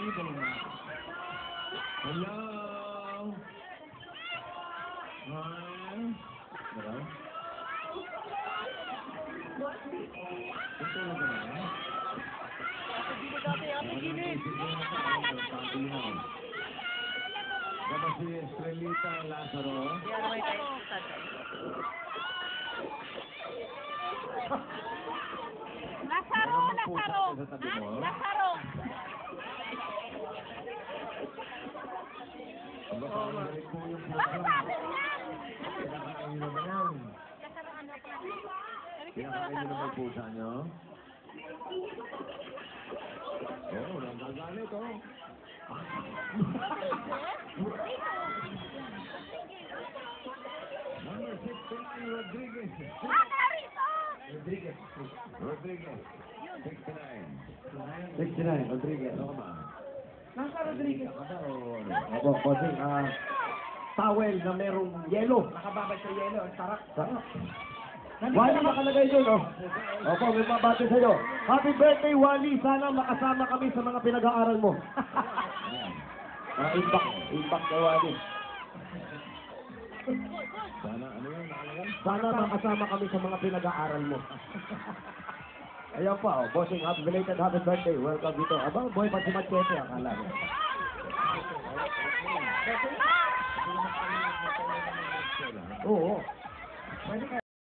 Ibon na. Hello? Hi? Hello? Ito na ba na? Dapat si Estrelita Lazaro. Lazaro! Lazaro! Ang balik po yung program. Pinakain nyo naman yan. Pinakain nyo naman pusa nyo. Oo, nagagalit oh. Number 69, Rodriguez. Rodriguez. 69, Rodriguez. Ano ba? Nasa Rodriguez. Opo, bossing, towel na merong yelo. Nakababad sa yelo. Ang sarap. Sarap. Wally, nakalagay doon, oh. Opo, may mabati sa'yo. Happy birthday, Wally. Sana makasama kami sa mga pinag-aaral mo. Impact kay Wally. Sana, ano yun, nakalagay? Sana makasama kami sa mga pinag-aaral mo. Ayan pa, oh. Bossing, belated happy birthday. Welcome dito. Abang, boy, pag si Machete, akala mo. Oo. Pwede ka.